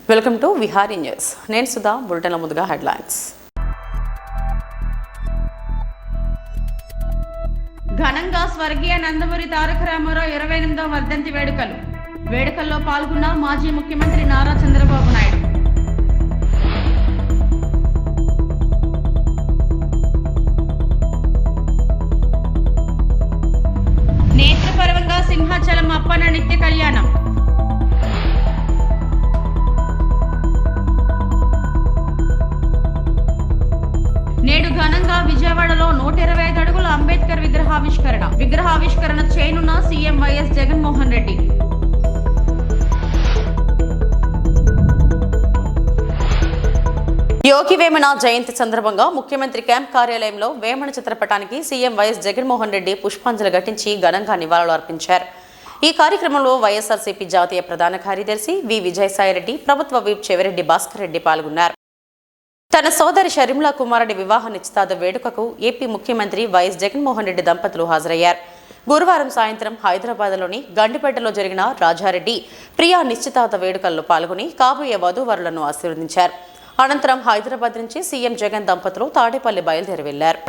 Welcome to Vihari news. నేను సుధా. బులెటిన్ల ముందుగా headlines. ఘనంగా స్వర్గీయ నందమూరి తారక రామారావు 28వ వర్ధంతి వేడుకల్లో పాల్గొన్న మాజీ ముఖ్యమంత్రి నారా చంద్రబాబు నాయుడు. నేత్రపర్వంగా సింహాచలం అప్పన్న నిత్య కళ్యాణం. నేడు ఘనంగా విజయవాడలో 125 అడుగుల అంబేద్కర్ విగ్రహావిష్కరణ చేయనున్న సీఎం వైఎస్ జగన్మోహన్ రెడ్డి. యోగి వేమన జయంతి సందర్భంగా ముఖ్యమంత్రి క్యాంప్ కార్యాలయంలో వేమన చిత్రపటానికి సీఎం వైఎస్ జగన్మోహన్ రెడ్డి పుష్పాంజలి ఘటించి ఘనంగా నివాళులు అర్పించారు. ఈ కార్యక్రమంలో వైఎస్ఆర్సీపీ జాతీయ ప్రధాన కార్యదర్శి వి విజయసాయిరెడ్డి, ప్రభుత్వ విప్ చెవిరెడ్డి భాస్కర్ రెడ్డి పాల్గొన్నారు. తన సోదరి షర్మిలా కుమారుడి వివాహ నిశ్చితార్థ వేడుకకు ఏపీ ముఖ్యమంత్రి వైఎస్ జగన్మోహన్ రెడ్డి దంపతులు హాజరయ్యారు. గురువారం సాయంత్రం హైదరాబాద్లోని గండిపేటలో జరిగిన రాజారెడ్డి ప్రియా నిశ్చితార్థ వేడుకల్లో పాల్గొని కాబోయే వధూవరులను ఆశీర్వదించారు. అనంతరం హైదరాబాద్ నుంచి సీఎం జగన్ దంపతులు తాడేపల్లి బయలుదేరి వెళ్లారు.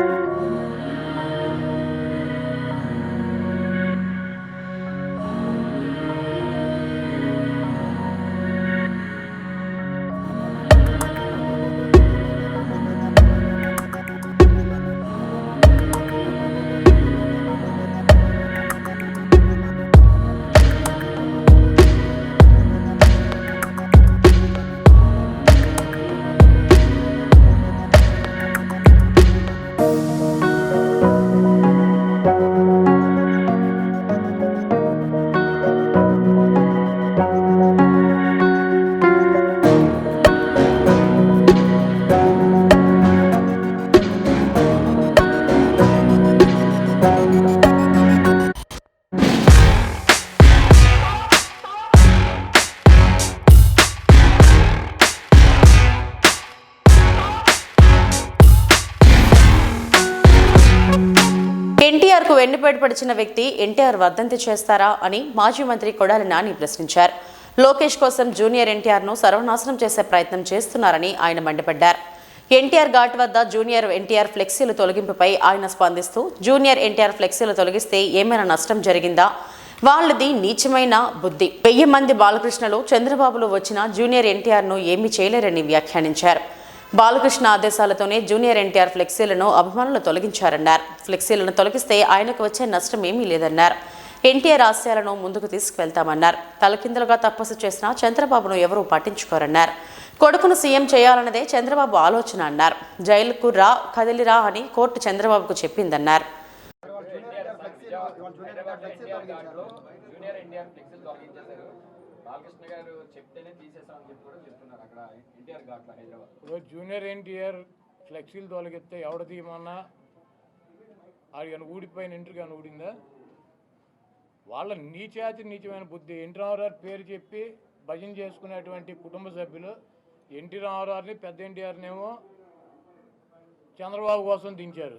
ఎన్టీఆర్ కు వెన్నుపోటు పడిచిన వ్యక్తి ఎన్టీఆర్ వర్ధంతి చేస్తారా అని మాజీ మంత్రి కొడాలి నాని ప్రశ్నించారు. లోకేష్ కోసం జూనియర్ ఎన్టీఆర్ ను సర్వనాశనం చేసే ప్రయత్నం చేస్తున్నారని ఆయన మండిపడ్డారు. ఎన్టీఆర్ ఘాట్ వద్ద జూనియర్ ఎన్టీఆర్ ఫ్లెక్సీల తొలగింపుపై ఆయన స్పందిస్తూ, జూనియర్ ఎన్టీఆర్ ఫ్లెక్సీలు తొలగిస్తే ఏమైనా నష్టం జరిగిందా? వాళ్ళది నీచమైన బుద్ధి. 1000 మంది బాలకృష్ణలు చంద్రబాబులో వచ్చిన జూనియర్ ఎన్టీఆర్ ను ఏమీ చేయలేరని వ్యాఖ్యానించారు. బాలకృష్ణ ఆదేశాలతోనే జూనియర్ ఎన్టీఆర్ ఫ్లెక్సీలను అభిమానులు తొలగించారన్నారు. ఫ్లెక్సీలను తొలగిస్తే ఆయనకు వచ్చే నష్టం ఏమీ లేదన్నారు. ఎన్టీఆర్ ఆశయాలను ముందుకు తీసుకువెళ్తామన్నారు. తలకిందులుగా తపస్సు చేసిన చంద్రబాబును ఎవరూ పట్టించుకోరన్నారు. కొడుకును సీఎం చేయాలన్నదే చంద్రబాబు ఆలోచన అన్నారు. జైలుకు రా, కదిలిరా అని కోర్టు చంద్రబాబుకు చెప్పిందన్నారు. జూనియర్ ఎన్టీఆర్ ఫ్లెక్సీలు తొలగిస్తే ఎవడ తీయమన్నా ఆయన ఊడిపోయిన ఇంటికి అని ఊడిందా? వాళ్ళ నీచమైన బుద్ధి. ఎన్టీ రామారావు పేరు చెప్పి భజన చేసుకునేటువంటి కుటుంబ సభ్యులు ఎన్టీ రామారావుని, పెద్ద ఎన్టీఆర్నేమో చంద్రబాబు కోసం దించారు.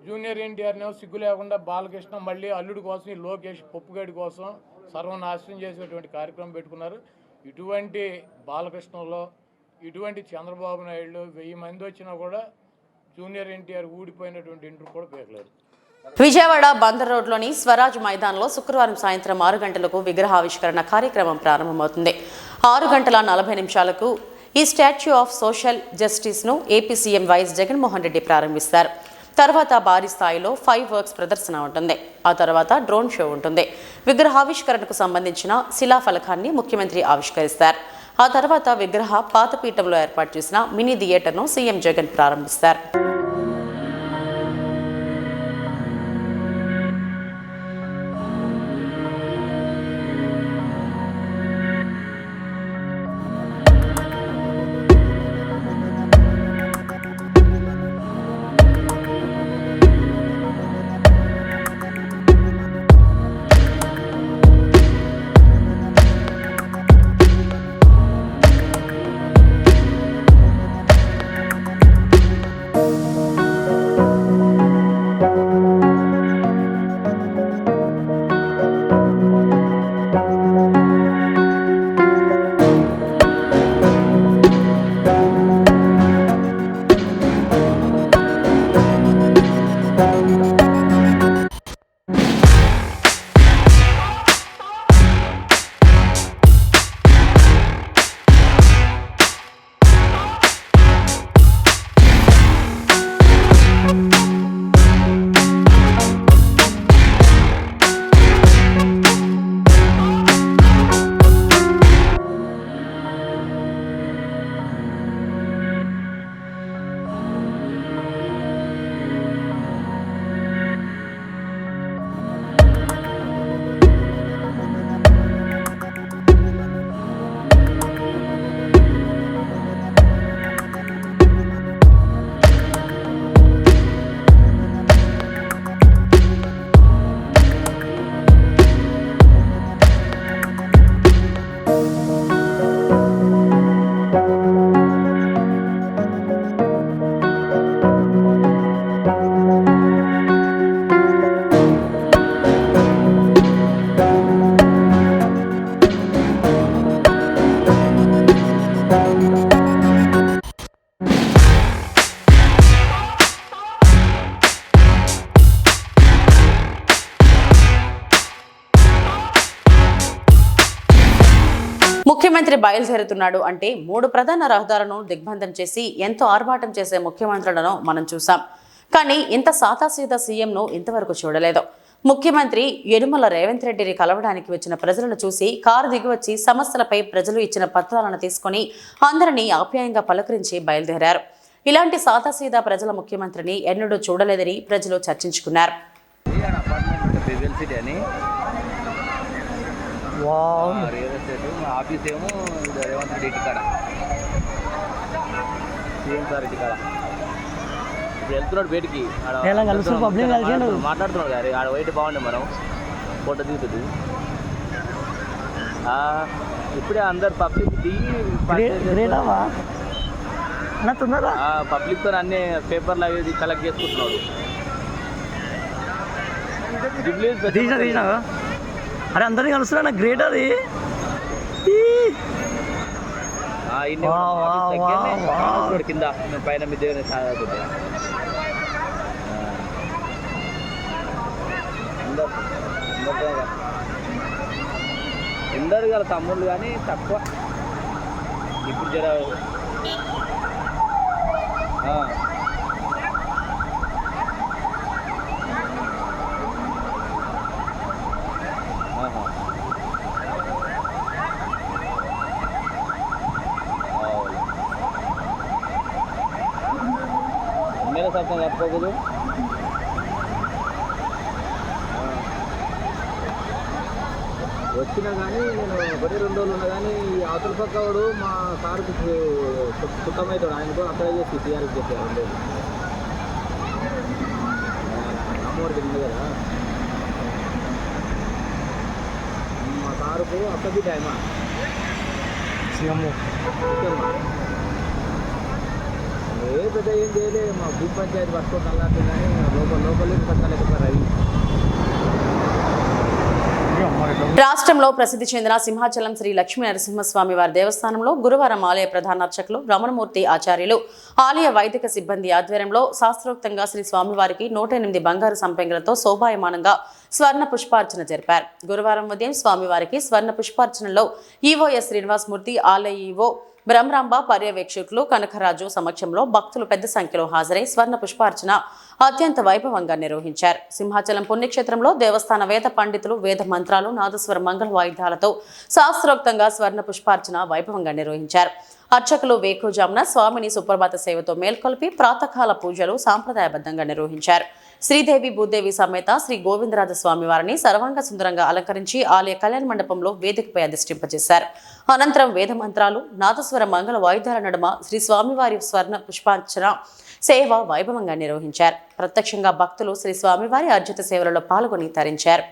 జూనియర్ ఎన్టీఆర్నేమో సిగ్గు లేకుండా బాలకృష్ణ మళ్ళీ అల్లుడి కోసం, ఈ లోకేష్ పప్పుగడి కోసం సర్వనాశనం చేసేటువంటి కార్యక్రమం పెట్టుకున్నారు. ఇటువంటి బాలకృష్ణలో, ఇటువంటి చంద్రబాబు నాయుడు 1000 మంది వచ్చినా కూడా జూనియర్ ఎన్టీఆర్ ఊడిపోయినటువంటి ఇంటర్ కూడా పేర్లేరు. విజయవాడ బందర్ రోడ్లోని స్వరాజ్ మైదాన్లో శుక్రవారం సాయంత్రం 6 గంటలకు విగ్రహావిష్కరణ కార్యక్రమం ప్రారంభమవుతుంది. 6 గంటల 40 నిమిషాలకు ఈ స్టాచ్యూ ఆఫ్ సోషల్ జస్టిస్ ను AP CM YS Jaganmohan Reddy ప్రారంభిస్తారు. తర్వాత భారీ స్థాయిలో 5 వర్క్స్ ప్రదర్శన ఉంటుంది. ఆ తర్వాత డ్రోన్ షో ఉంటుంది. విగ్రహావిష్కరణకు సంబంధించిన శిలాఫలకాన్ని ముఖ్యమంత్రి ఆవిష్కరిస్తారు. ఆ తర్వాత విగ్రహ పాతపీఠంలో ఏర్పాటు చేసిన మినీ థియేటర్ను సీఎం జగన్ ప్రారంభిస్తారు. ముఖ్యమంత్రి బయలుదేరుతున్నాడు అంటే 3 ప్రధాన రహదారులను దిగ్బంధం చేసి ఎంతో ఆర్భాటం చేసే ముఖ్యమంత్రులను మనం చూసాం. కానీ ఇంత సాదాసీదా సీఎంను ఇంతవరకు చూడలేదు. ముఖ్యమంత్రి యనుమల రేవంత్ రెడ్డిని కలవడానికి వచ్చిన ప్రజలను చూసి కారు దిగివచ్చి సమస్యలపై ప్రజలు ఇచ్చిన పత్రాలను తీసుకుని అందరినీ ఆప్యాయంగా పలకరించి బయలుదేరారు. ఇలాంటి సాదాసీదా ప్రజల ముఖ్యమంత్రిని ఎన్నడూ చూడలేదని ప్రజలు చర్చించుకున్నారు. ఆఫీస్ ఏమో రేవంత్ రెడ్డి ఇంటికాడ, సీఎం సార్ ఇంటికాడ. ఇప్పుడు వెళ్తున్నాడు బయటికి, మాట్లాడుతున్నాడు గారి ఆడ వైట్ బాగుండే, మనం ఫోటో దిగుతుంది. ఇప్పుడే అందరు పబ్లిక్ దిగి పబ్లిక్తో అన్ని పేపర్లు అవి కలెక్ట్ చేసుకుంటున్నాడు. అరే అందరినీ కలుస్తున్నా, గ్రేట్ అది. కింద పైన మీ దేవుని అందరు గల తమ్ముళ్ళు కానీ తక్కువ. ఇప్పుడు జర ఎమ్మెల్యే సత్వం తప్పకూడదు. వచ్చినా కానీ నేను 1-2 రోజులు ఉన్నా కానీ అవతల పక్కవాడు మా సార్కు సుఖమవుతాడు, ఆయనతో అప్లై చేసి టీఆర్ఎస్ చెప్పారు 2 రోజులు. అమ్మవారికి ఉంది కదా మా సారుకు అక్కడి టైమా ఏ పెద్ద ఏం చేయలేదు. మా భూ పంచాయతీ పట్టుకోవడం అన్నట్టు కానీ లోపలికి పట్టలేకపోయారు అవి. రాష్ట్రంలో ప్రసిద్ధి చెందిన సింహాచలం శ్రీ లక్ష్మీ నరసింహస్వామి వారి దేవస్థానంలో గురువారం ఆలయ ప్రధాన అర్చకులు రమణమూర్తి ఆచార్యులు ఆలయ వైదిక సిబ్బంది ఆధ్వర్యంలో శాస్త్రోక్తంగా శ్రీ స్వామివారికి 108 బంగారు సంపెంగలతో శోభాయమానంగా స్వర్ణ పుష్పార్చన జరిపారు. గురువారం ఉదయం స్వామివారికి స్వర్ణ పుష్పార్చనలో ఈవోఎస్ శ్రీనివాసమూర్తి, ఆలయ ఈవో బ్రహ్మరాంబ, పర్యవేక్షకులు కనకరాజు సమక్షంలో భక్తులు పెద్ద సంఖ్యలో హాజరై స్వర్ణ పుష్పార్చన అత్యంత వైభవంగా నిర్వహించారు. సింహాచలం పుణ్యక్షేత్రంలో దేవస్థాన వేద పండితులు వేద మంత్రాలు, నాదస్వర మంగళ వాయిద్యాలతో శాస్త్రోక్తంగా స్వర్ణ పుష్పార్చన వైభవంగా నిర్వహించారు. అర్చకులు వేకుజామున స్వామిని సుప్రభాత సేవతో మేల్కొల్పి ప్రాతకాల పూజలు సాంప్రదాయబద్ధంగా నిర్వహించారు. శ్రీదేవి భూదేవి సమేత శ్రీ గోవిందరాజ స్వామి వారిని సర్వాంగ సుందరంగా అలంకరించి ఆలయ కళ్యాణ మండపంలో వేదికపై అధిష్ఠింపజేశారు. అనంతరం వేద మంత్రాలు, నాదస్వర మంగళ వాయిద్యాల నడుమ శ్రీ స్వామివారి స్వర్ణ పుష్పార్చన సేవ వైభవంగా నిర్వహించారు. ప్రత్యక్షంగా భక్తులు శ్రీ స్వామివారి అర్జిత సేవలలో పాల్గొని తరించారు.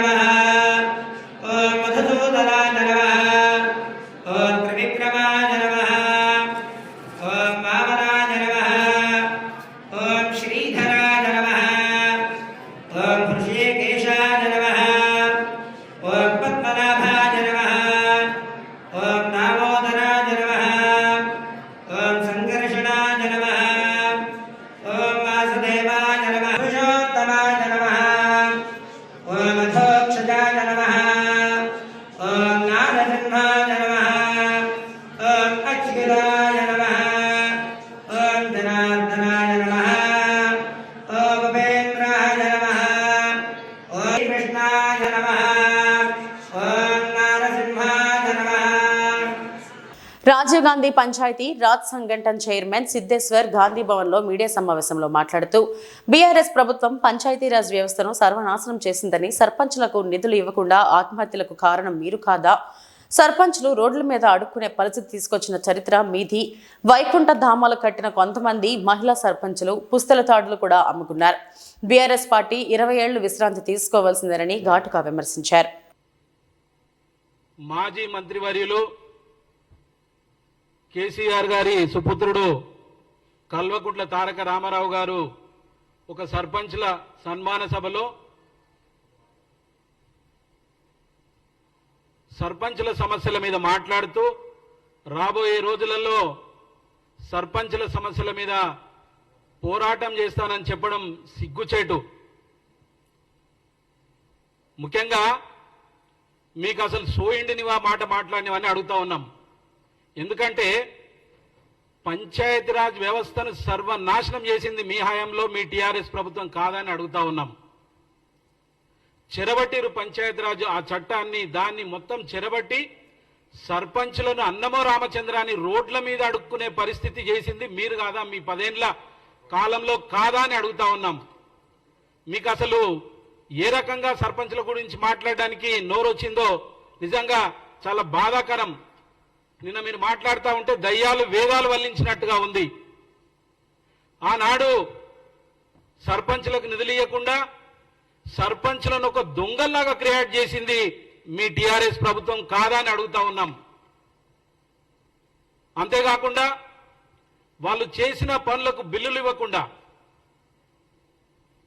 Namaha. కృష్ణాయ నమః. ఓం నారసింహాయ నమః. రాజీవ్ గాంధీ పంచాయతీ రాజ్ సంఘటన్ చైర్మన్ సిద్ధేశ్వర్ గాంధీ భవన్ లో మీడియా సమావేశంలో మాట్లాడుతూ బీఆర్ఎస్ ప్రభుత్వం పంచాయతీరాజ్ వ్యవస్థను సర్వనాశనం చేసిందని, సర్పంచ్లకు నిధులు ఇవ్వకుండా ఆత్మహత్యలకు కారణం మీరు కాదా, సర్పంచ్లు రోడ్ల మీద అడుక్కునే పరిస్థితి తీసుకొచ్చిన చరిత్ర మీది, వైకుంఠ ధామాలు కట్టిన కొంతమంది మహిళా సర్పంచ్లు పుస్తల తాడులు కూడా అమ్ముకున్నారు, బీఆర్ఎస్ పార్టీ 20 ఏళ్లు విశ్రాంతి తీసుకోవాల్సిందేనని ఘాటుగా విమర్శించారు. మాజీ మంత్రివర్యులు కేసీఆర్ గారి సుపుత్రుడు కల్వకుంట్ల తారక రామారావు గారు ఒక సర్పంచ్ల సన్మాన సభలో సర్పంచ్ల సమస్యల మీద మాట్లాడుతూ రాబోయే రోజులలో సర్పంచ్ల సమస్యల మీద పోరాటం చేస్తానని చెప్పడం సిగ్గుచేటు. ముఖ్యంగా మీకు అసలు సోయిండినివా మాట మాట్లాడినవని అడుగుతా ఉన్నాం. ఎందుకంటే పంచాయతీరాజ్ వ్యవస్థను సర్వనాశనం చేసింది మీ హయాంలో మీ టీఆర్ఎస్ ప్రభుత్వం కాదని అడుగుతా ఉన్నాం. చెరబట్టిరు పంచాయతీరాజ్ ఆ చట్టాన్ని, దాన్ని మొత్తం చెరబట్టి సర్పంచ్లను అన్నమో రామచంద్రాన్ని రోడ్ల మీద అడుక్కునే పరిస్థితి చేసింది మీరు కాదా, మీ 10 ఏళ్ల కాలంలో కాదా అని అడుగుతా ఉన్నాం. మీకు అసలు ఏ రకంగా సర్పంచ్ల గురించి మాట్లాడడానికి నోరొచ్చిందో నిజంగా చాలా బాధాకరం. నిన్న మీరు మాట్లాడుతూ ఉంటే దయ్యాలు వేదాలు వల్లించినట్టుగా ఉంది. ఆనాడు సర్పంచ్లకు నిధులు ఇవ్వకుండా సర్పంచ్లను ఒక దొంగల్లాగా క్రియేట్ చేసింది మీ టీఆర్ఎస్ ప్రభుత్వం కాదా అని అడుగుతా ఉన్నాం. అంతేకాకుండా వాళ్ళు చేసిన పనులకు బిల్లులు ఇవ్వకుండా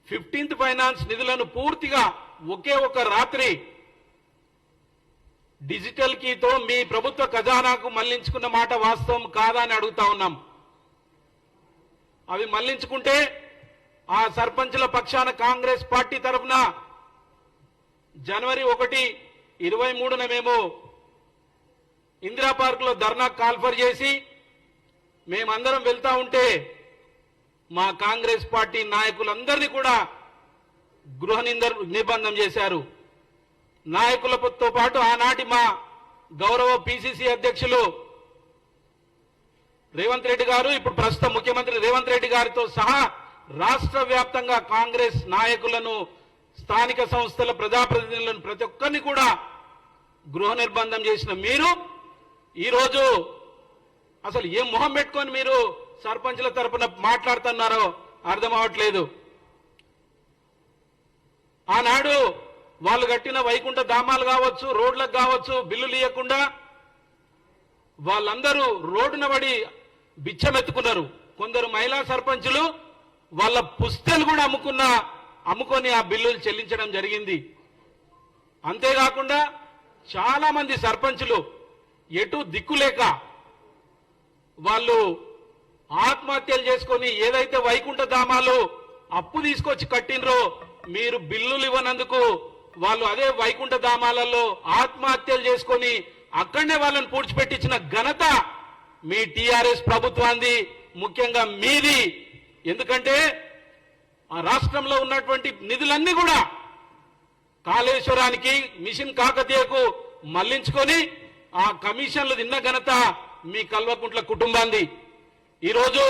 15th ఫైనాన్స్ నిధులను పూర్తిగా ఒకే ఒక రాత్రి డిజిటల్ కీతో మీ ప్రభుత్వ ఖజానాకు మళ్లించుకున్న మాట వాస్తవం కాదా అని అడుగుతా ఉన్నాం. అవి మళ్లించుకుంటే ఆ సర్పంచుల పక్షాన కాంగ్రెస్ పార్టీ తరఫున జనవరి 1, 23న మేము ఇందిరా పార్క్ లో ధర్నా కాల్ఫర్ చేసి మేమందరం వెళ్తా ఉంటే మా కాంగ్రెస్ పార్టీ నాయకులందరినీ కూడా గృహ నిర్బంధం చేశారు. నాయకులతో పాటు ఆనాటి మా గౌరవ పిసిసి అధ్యక్షులు రేవంత్ రెడ్డి గారు, ఇప్పుడు ప్రస్తుత ముఖ్యమంత్రి రేవంత్ రెడ్డి గారితో సహా రాష్ట్ర వ్యాప్తంగా కాంగ్రెస్ నాయకులను, స్థానిక సంస్థల ప్రజాప్రతినిధులను ప్రతి ఒక్కరిని కూడా గృహ నిర్బంధం చేసిన మీరు ఈరోజు అసలు ఏం మొహం పెట్టుకొని మీరు సర్పంచ్ల తరపున మాట్లాడుతున్నారో అర్థం అవట్లేదు. ఆనాడు వాళ్ళు కట్టిన వైకుంఠ ధామాలు కావచ్చు, రోడ్లకు కావచ్చు, బిల్లులు ఇవ్వకుండా వాళ్ళందరూ రోడ్డున పడి బిచ్చమెత్తుకున్నారు. కొందరు మహిళా సర్పంచులు వాళ్ళ పుస్తలు కూడా అమ్ముకొని ఆ బిల్లులు చెల్లించడం జరిగింది. అంతేకాకుండా చాలా మంది సర్పంచులు ఎటు దిక్కులేక వాళ్ళు ఆత్మహత్యలు చేసుకొని ఏదైతే వైకుంఠ ధామాలు అప్పు తీసుకొచ్చి కట్టినరో మీరు బిల్లులు ఇవ్వనందుకు వాళ్ళు అదే వైకుంఠ ధామాలలో ఆత్మహత్యలు చేసుకొని అక్కడనే వాళ్ళని పూడ్చిపెట్టించిన ఘనత మీ టీఆర్ఎస్ ప్రభుత్వాన్ని, ముఖ్యంగా మీది. ఎందుకంటే ఆ రాష్ట్రంలో ఉన్నటువంటి నిధులన్నీ కూడా కాళేశ్వరానికి, మిషన్ కాకతీయకు మళ్లించుకొని ఆ కమిషన్లు తిన్న ఘనత మీ కల్వకుంట్ల కుటుంబాన్ని. ఈరోజు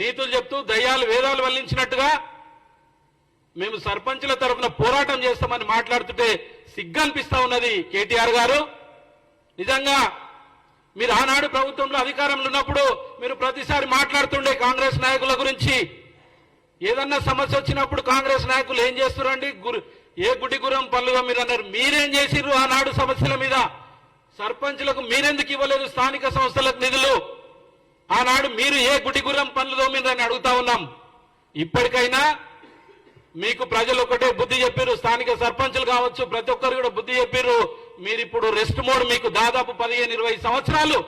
నీతులు చెప్తూ దయ్యాలు వేదాలు వల్లించినట్టుగా మేము సర్పంచుల తరఫున పోరాటం చేస్తామని మాట్లాడుతుంటే సిగ్గనిపిస్తా ఉన్నది. కేటీఆర్ గారు, నిజంగా మీరు ఆనాడు ప్రభుత్వంలో అధికారంలో ఉన్నప్పుడు మీరు ప్రతిసారి మాట్లాడుతుండే కాంగ్రెస్ నాయకుల గురించి. ఏదన్నా సమస్య వచ్చినప్పుడు కాంగ్రెస్ నాయకులు ఏం చేస్తున్నారండి, ఏ గుడి గురం పనులుగా మీరు అన్నారు. మీరేం చేసిర్రు ఆనాడు సమస్యల మీద? సర్పంచులకు మీరెందుకు ఇవ్వలేదు స్థానిక సంస్థలకు నిధులు? ఆనాడు మీరు ఏ గుడి గురం పనులు మీదని అడుగుతా ఉన్నాం. ఇప్పటికైనా మీకు ప్రజలు ఒకటే బుద్ధి చెప్పారు, స్థానిక సర్పంచులు కావచ్చు, ప్రతి ఒక్కరు కూడా బుద్ధి చెప్పారు. మీరు ఇప్పుడు రెస్ట్ మోడ్, మీకు దాదాపు 15-20 సంవత్సరాలు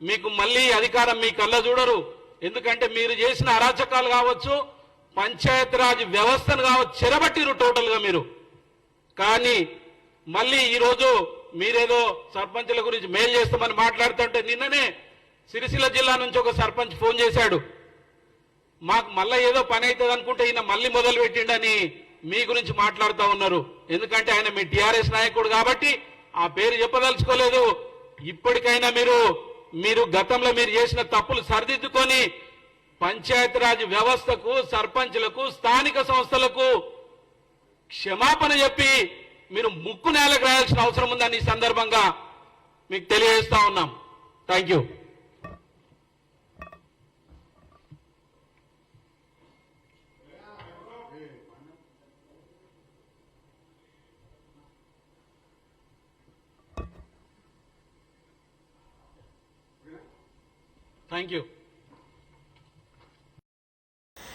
మీకు మళ్ళీ అధికారం మీ కళ్ళ చూడరు. ఎందుకంటే మీరు చేసిన అరాచకాలు కావచ్చు, పంచాయతీరాజ్ వ్యవస్థను కావచ్చు, చెరబట్టిరు టోటల్ గా మీరు. కానీ మళ్ళీ ఈరోజు మీరేదో సర్పంచుల గురించి మేలు చేస్తామని మాట్లాడుతుంటే, నిన్ననే సిరిసిల్ల జిల్లా నుంచి ఒక సర్పంచ్ ఫోన్ చేశాడు, మాకు మళ్ళీ ఏదో పని అవుతుంది అనుకుంటే ఈయన మళ్ళీ మొదలు పెట్టిండని మీ గురించి మాట్లాడుతూ ఉన్నారు. ఎందుకంటే ఆయన మీ టిఆర్ఎస్ నాయకుడు కాబట్టి ఆ పేరు చెప్పదలుచుకోలేదు. ఇప్పటికైనా మీరు గతంలో మీరు చేసిన తప్పులు సరిదిద్దుకొని పంచాయతీరాజ్ వ్యవస్థకు, సర్పంచ్లకు, స్థానిక సంస్థలకు క్షమాపణ చెప్పి మీరు ముక్కు నేలకు రాయాల్సిన అవసరం ఉందని ఈ సందర్భంగా మీకు తెలియజేస్తా ఉన్నాం. Thank you. Thank you.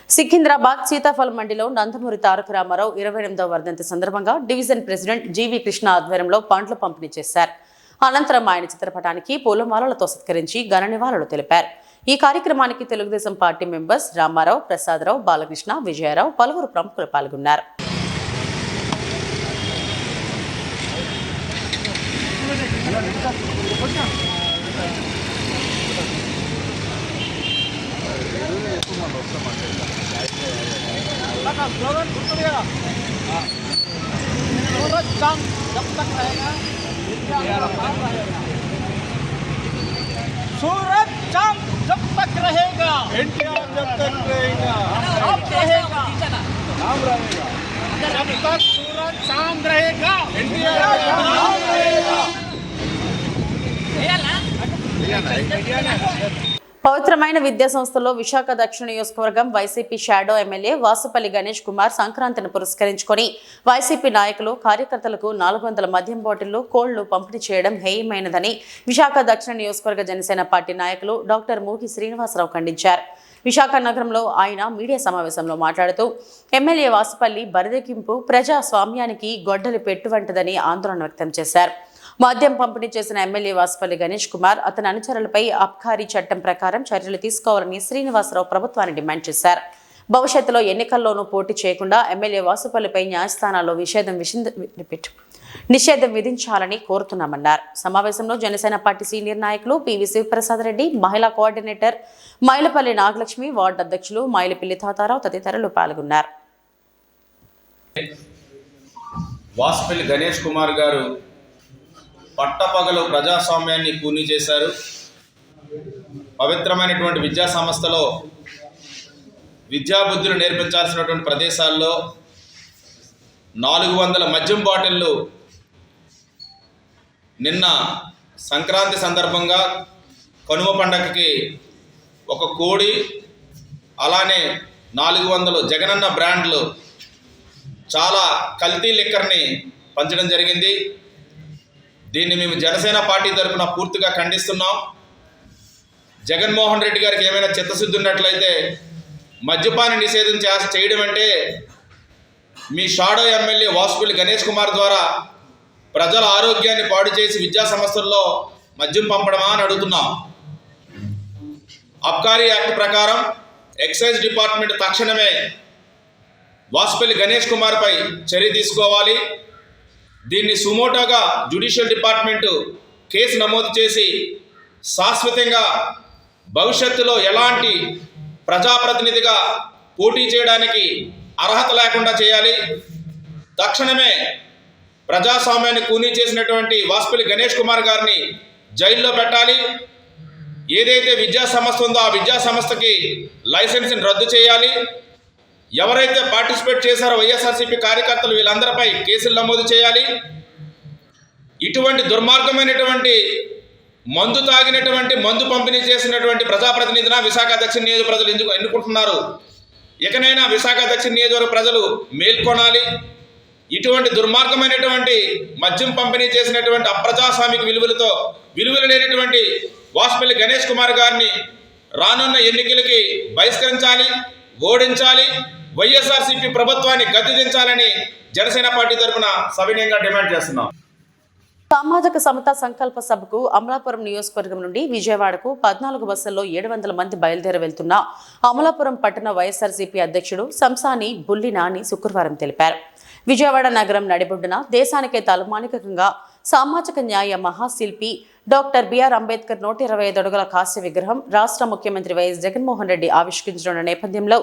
Secunderabad Sitaphal మండిలో నందమూరి తారక రామారావు 28వ వర్ధంతి సందర్భంగా డివిజన్ ప్రెసిడెంట్ జీవి కృష్ణ ఆధ్వర్యంలో పండ్లు పంపిణీ చేశారు. అనంతరం ఆయన చిత్రపటానికి పూలమాలలతో సత్కరించి ఘన నివాళులు తెలిపారు. ఈ కార్యక్రమానికి తెలుగుదేశం పార్టీ మెంబర్స్ రామారావు, ప్రసాదరావు, బాలకృష్ణ, విజయరావు, పలువురు ప్రముఖులు పాల్గొన్నారు. सूरज चांद जब तक रहेगा, एनटीआर जब तक रहेगा, नाम रहेगा, नाम रहेगा, जब तक सूरज चांद रहेगा, एनटीआर नाम रहेगा. పవిత్రమైన విద్యా సంస్థలో విశాఖ దక్షిణ నియోజకవర్గం YCP shadow MLA Vasupalli Ganesh Kumar సంక్రాంతిని పురస్కరించుకొని వైసీపీ నాయకులు, కార్యకర్తలకు 400 మద్యం బాటిళ్లు, కోళ్లు పంపిణీ చేయడం హేయమైనదని విశాఖ దక్షిణ నియోజకవర్గ జనసేన పార్టీ నాయకులు డాక్టర్ మూగి శ్రీనివాసరావు ఖండించారు. విశాఖ నగరంలో ఆయన మీడియా సమావేశంలో మాట్లాడుతూ ఎమ్మెల్యే వాసుపల్లి బరిదెక్కింపు ప్రజాస్వామ్యానికి గొడ్డలి పెట్టువంటిదని ఆందోళన వ్యక్తం చేశారు. మద్యం పంపిణీ చేసిన ఎమ్మెల్యే వాసుపల్లి గణేష్ కుమార్ అతని అనుచరులపై అబ్కారీ చట్టం ప్రకారం చర్యలు తీసుకోవాలని శ్రీనివాసరావు ప్రభుత్వాన్ని డిమాండ్ చేశారు. భవిష్యత్తులో ఎన్నికల్లోనూ పోటీ చేయకుండా ఎమ్మెల్యే వాసుపల్లిపై న్యాయస్థానాల్లో నిషేధం విధించాలని కోరుతున్నామన్నారు. సమావేశంలో జనసేన పార్టీ సీనియర్ నాయకులు పివి శివప్రసాద్ రెడ్డి, మహిళా కోఆర్డినేటర్ మైలపల్లి నాగలక్ష్మి, వార్డు అధ్యక్షులు మైలపిల్లి తాతారావు తదితరులు పాల్గొన్నారు. వాసుపల్లి గణేష్ కుమార్ గారు పట్టపగలు ప్రజాస్వామ్యాన్ని కూని చేశారు. పవిత్రమైనటువంటి విద్యా సంస్థలో విద్యాబుద్ధులు నేర్పించాల్సినటువంటి ప్రదేశాల్లో 400 మద్యం బాటిళ్ళు నిన్న సంక్రాంతి సందర్భంగా కనుమ పండగకి ఒక కోడి, అలానే 400 జగనన్న బ్రాండ్లు చాలా కల్తీ లిక్కర్ని పంచడం జరిగింది. దీన్ని మేము జనసేన పార్టీ తరఫున పూర్తిగా ఖండిస్తున్నాం. జగన్మోహన్ రెడ్డి గారికి ఏమైనా చిత్తశుద్ధి ఉన్నట్లయితే మద్యపాన నిషేధం చేయడం అంటే మీ షాడో ఎమ్మెల్యే వాసుపల్లి గణేష్ కుమార్ ద్వారా ప్రజల ఆరోగ్యాన్ని పాడు చేసి విద్యా సంస్థల్లో మద్యం పంపడమా అని అడుగుతున్నాం. అబ్కారీ యాక్ట్ ప్రకారం ఎక్సైజ్ డిపార్ట్మెంట్ తక్షణమే వాసుపల్లి గణేష్ కుమార్పై చర్య తీసుకోవాలి. దీన్ని సుమోటోగా జ్యుడిషియల్ డిపార్ట్మెంటు కేసు నమోదు చేసి శాశ్వతంగా భవిష్యత్తులో ఎలాంటి ప్రజాప్రతినిధిగా పోటీ చేయడానికి అర్హత లేకుండా చేయాలి. తక్షణమే ప్రజాస్వామ్యాన్ని కూనీ చేసినటువంటి వాసుపల్లి గణేష్ కుమార్ గారిని జైల్లో పెట్టాలి. ఏదైతే విద్యా సంస్థ ఉందో ఆ విద్యా సంస్థకి లైసెన్స్ని రద్దు చేయాలి. ఎవరైతే పార్టిసిపేట్ చేశారో వైఎస్ఆర్సీపీ కార్యకర్తలు వీళ్ళందరిపై కేసులు నమోదు చేయాలి. ఇటువంటి దుర్మార్గమైనటువంటి మందు తాగినటువంటి మందు పంపిణీ చేసినటువంటి ప్రజాప్రతినిధిన విశాఖ దక్షిణ నియోజక ప్రజలు ఎందుకు ఎన్నుకుంటున్నారు? ఇకనైనా విశాఖ దక్షిణ నియోజకవర్గ ప్రజలు మేల్కొనాలి. ఇటువంటి దుర్మార్గమైనటువంటి మద్యం పంపిణీ చేసినటువంటి అప్రజాస్వామిక విలువలు లేనటువంటి వాసుపల్లి గణేష్ కుమార్ గారిని రానున్న ఎన్నికలకి బహిష్కరించాలి, ఓడించాలి. వైఎస్ఆర్సీపీ ప్రభుత్వాన్ని గద్దెదించాలని జనసేన పార్టీ తరఫున సవినయంగా డిమాండ్ చేస్తున్నాం. సామాజిక సమతా సంకల్ప సభకు అమలాపురం నియోజకవర్గం నుండి విజయవాడకు 14 బస్సుల్లో 700 మంది బయలుదేరి వెళ్తున్న అమలాపురం పట్టణ వైఎస్ఆర్సీపీ అధ్యక్షుడు సంసాని బుల్లి నాని శుక్రవారం తెలిపారు. విజయవాడ నగరం నడిబొడ్డున దేశానికే తలమానికంగా సామాజిక న్యాయ మహాశిల్పి డాక్టర్ బిఆర్ అంబేద్కర్ 125 అడుగుల కాంస్య విగ్రహం రాష్ట్ర ముఖ్యమంత్రి వైఎస్ జగన్మోహన్ రెడ్డి ఆవిష్కరించనున్న నేపథ్యంలో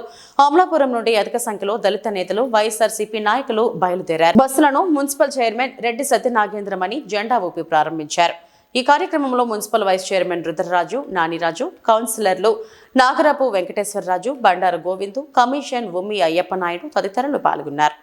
అమలాపురం నుండి అధిక సంఖ్యలో దళిత నేతలు వైఎస్ఆర్సీపీ నాయకులు బయలుదేరారు. బస్సులను మున్సిపల్ చైర్మన్ రెడ్డి సత్యనాగేంద్రమణి జెండా ఊపి ప్రారంభించారు. ఈ కార్యక్రమంలో municipal vice chairman Rudraraju, Naniraju, కౌన్సిలర్లు నాగరపు వెంకటేశ్వరరాజు, బండారు గోవిందు, కమిషన్ ఉమ్మి అయ్యప్ప నాయుడు తదితరులు పాల్గొన్నారు.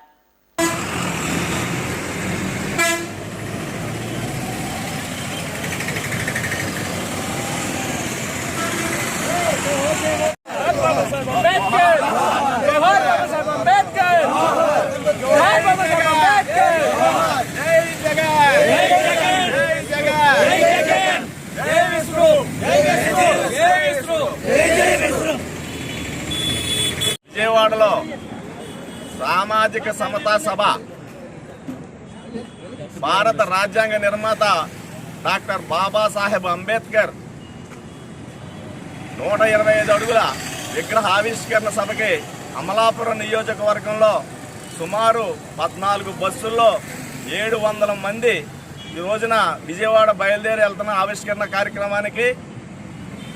విజయవాడలో సామాజిక సమతా సభ భారత రాజ్యాంగ నిర్మాత డాక్టర్ బాబాసాహెబ్ అంబేద్కర్ 125 అడుగుల విగ్రహ ఆవిష్కరణ సభకి అమలాపురం నియోజకవర్గంలో సుమారు 14 బస్సుల్లో 700 మంది ఈ రోజున విజయవాడ బయలుదేరి వెళ్తున్న ఆవిష్కరణ కార్యక్రమానికి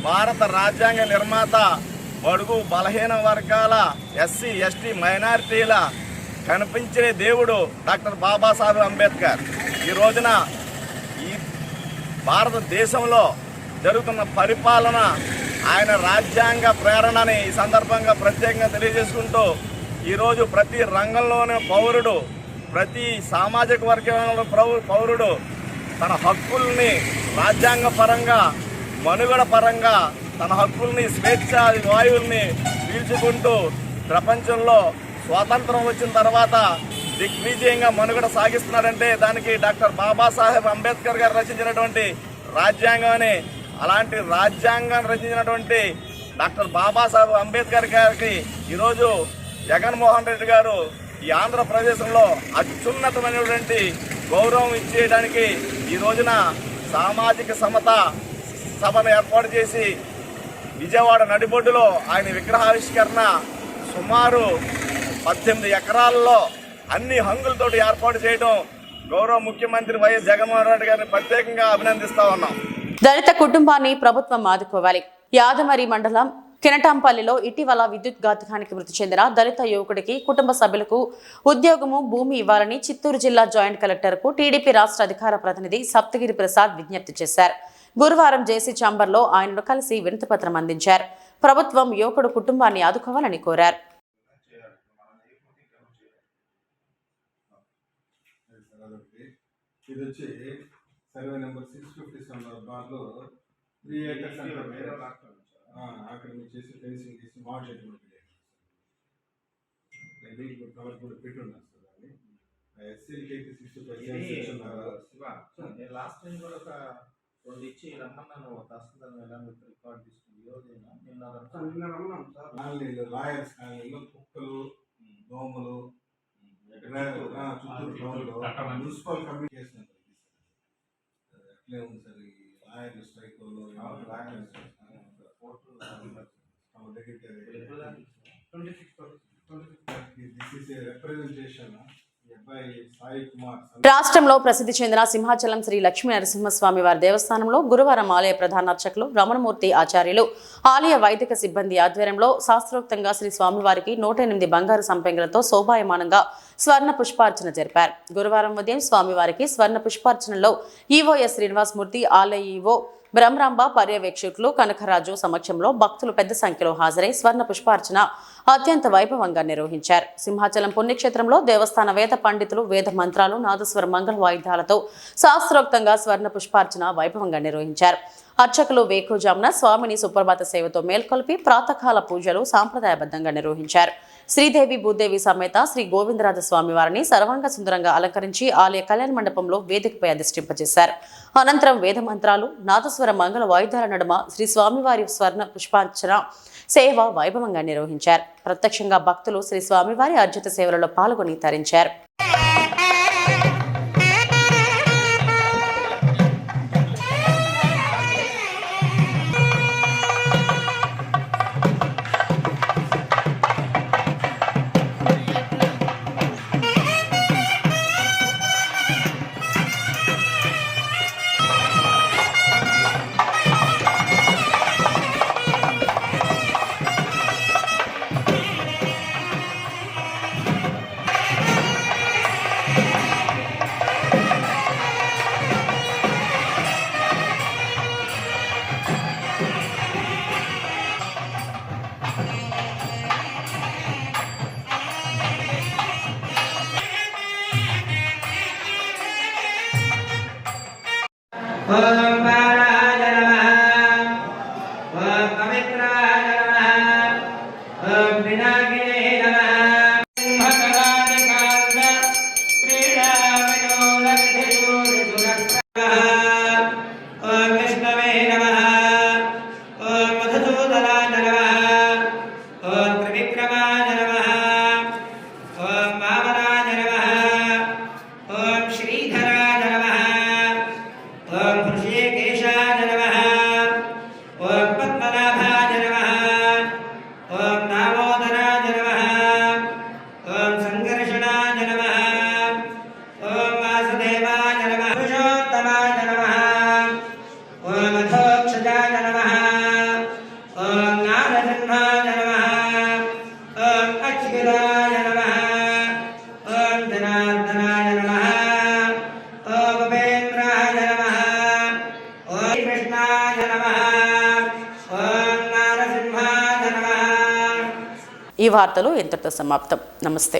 భారత రాజ్యాంగ నిర్మాత బడుగు బలహీన వర్గాల ఎస్సీ ఎస్టీ మైనారిటీల కనిపించే దేవుడు డాక్టర్ బాబాసాహెబ్ అంబేద్కర్ ఈ రోజున ఈ భారతదేశంలో జరుగుతున్న పరిపాలన ఆయన రాజ్యాంగ ప్రేరణని ఈ సందర్భంగా ప్రత్యేకంగా తెలియజేసుకుంటూ ఈరోజు ప్రతి రంగంలోని పౌరుడు, ప్రతి సామాజిక వర్గంలో పౌరుడు తన హక్కుల్ని రాజ్యాంగ పరంగా, మనుగడ పరంగా తన హక్కుల్ని, స్వేచ్ఛ వాయువుల్ని పీల్చుకుంటూ ప్రపంచంలో స్వాతంత్రం వచ్చిన తర్వాత దిగ్విజయంగా మనుగడ సాగిస్తున్నారంటే దానికి డాక్టర్ బాబాసాహెబ్ అంబేద్కర్ గారు రచించినటువంటి రాజ్యాంగం. అలాంటి రాజ్యాంగాన్ని రచించినటువంటి డాక్టర్ బాబాసాహెబ్ అంబేద్కర్ గారికి ఈరోజు జగన్మోహన్ రెడ్డి గారు ఈ ఆంధ్రప్రదేశ్లో అత్యున్నతమైనటువంటి గౌరవం ఇచ్చేయడానికి ఈ రోజున సామాజిక సమత సభను ఏర్పాటు చేసి విజయవాడ నడిబొడ్డులో ఆయన విగ్రహావిష్కరణ సుమారు 18 ఎకరాల్లో అన్ని హంగులతోటి ఏర్పాటు చేయడం గౌరవ ముఖ్యమంత్రి వైఎస్ జగన్మోహన్ రెడ్డి గారిని ప్రత్యేకంగా అభినందిస్తా ఉన్నాం. దళిత కుటుంబాన్ని ప్రభుత్వం ఆదుకోవాలి. యాదమరి మండలం కినటాంపల్లిలో ఇటీవల విద్యుత్ ఘాతకానికి మృతి చెందిన దళిత యువకుడికి కుటుంబ సభ్యులకు ఉద్యోగము, భూమి ఇవ్వాలని చిత్తూరు జిల్లా జాయింట్ కలెక్టర్కు టీడీపీ రాష్ట్ర అధికార ప్రతినిధి సప్తగిరి ప్రసాద్ విజ్ఞప్తి చేశారు. గురువారం జేసీ ఛాంబర్లో ఆయనను కలిసి వినతిపత్రం అందించారు. ప్రభుత్వం యువకుడు కుటుంబాన్ని ఆదుకోవాలని కోరారు. సర్వే నెంబర్ 657 బార్లో 3 acres అక్కడ చేసి ఫెన్సింగ్ చేసి మాడ్ షెడ్ కవర్ కూడా పెట్టున్నారు సార్. అది ఎస్సీలకి అయితే 65 లాస్ట్ టైం కూడా ఒక 2 ఇచ్చి రమ్మన్నాను. తహసీల్దార్ ఎలా రికార్డ్ తీసుకుంది నిన్న రమ్మన్నాం సార్. కాలనీలో లాయర్స్ కాలనీలో కుక్కలు, దోమలు చుట్టూ టౌన్లో మున్సిపల్ కమ్యూనికేషన్ అట్లే ఉంది సార్. ఈ లాయర్లు స్ట్రైక్ రిప్రజెంటేషన్. రాష్ట్రంలో ప్రసిద్ధి చెందిన సింహాచలం శ్రీ లక్ష్మీ నరసింహస్వామి వారి దేవస్థానంలో గురువారం ఆలయ ప్రధాన అర్చకులు రమణమూర్తి ఆచార్యులు, ఆలయ వైదిక సిబ్బంది ఆధ్వర్యంలో శాస్త్రోక్తంగా శ్రీ స్వామివారికి 108 బంగారు సంపెంగలతో శోభాయమానంగా స్వర్ణ పుష్పార్చన జరిపారు. గురువారం ఉదయం స్వామివారికి స్వర్ణ పుష్పార్చనలో ఈవోఎస్ శ్రీనివాసమూర్తి, ఆలయ ఈవో బ్రహ్మరాంబ, పర్యవేక్షకులు కనకరాజు సమక్షంలో భక్తులు పెద్ద సంఖ్యలో హాజరై స్వర్ణ పుష్పార్చన అత్యంత వైభవంగా నిర్వహించారు. సింహాచలం పుణ్యక్షేత్రంలో దేవస్థాన వేద పండితులు వేద మంత్రాలు, నాదస్వర మంగళ వాయిద్యాలతో శాస్త్రోక్తంగా స్వర్ణ పుష్పార్చన వైభవంగా నిర్వహించారు. అర్చకులు వేకుజామున స్వామిని సుప్రభాత సేవతో మేల్కొల్పి ప్రాతకాల పూజలు సాంప్రదాయబద్ధంగా నిర్వహించారు. శ్రీదేవి భూదేవి సమేత శ్రీ గోవిందరాజ స్వామి వారిని సర్వాంగ సుందరంగా అలంకరించి ఆలయ కళ్యాణ మండపంలో వేదికపై అధిష్ఠింపజేశారు. అనంతరం వేద మంత్రాలు, నాదస్వర మంగళ వాయిద్యాల నడుమ శ్రీ స్వామివారి స్వర్ణ పుష్పార్చన సేవ వైభవంగా నిర్వహించారు. ప్రత్యక్షంగా భక్తులు శ్రీ స్వామివారి అర్జిత సేవలలో పాల్గొని తరించారు. ఓం బాలాయ నమః ఓం పవిత్రాయ నమః ఓం వినాయకే నమః సింహకరాదికాంత క్రీడా వినోద విధియూరి సురక్ష ఓం విష్ణవే నమః ఓం మధుసూదనాయ నమః ఓం త్రివిక్రమాయ నమః ఓం వామనాయ నమః ఓం శ్రీధరాయ నమః ఓం హృషికేశాయ నమః ఓం పద్మనాభాయ నమః ఓం దామోదరాయ నమః ఓం సంకర్షణాయ నమః ఓం వాసుదేవాయ నమః పురుషోత్తమాయ నమః ఓం అధోక్షజాయ నమః ఓం నారసింహాయ నమః ఓం అచ్యుతాయ నమః ఓం జనార్దనాయ నమః ఓం ఉపేంద్రాయ నమః ఓం కృష్ణాయ నమః ఓం నారసింహాయ నమః. ఈ వార్తలు ఇంతటితో సమాప్తం. నమస్తే.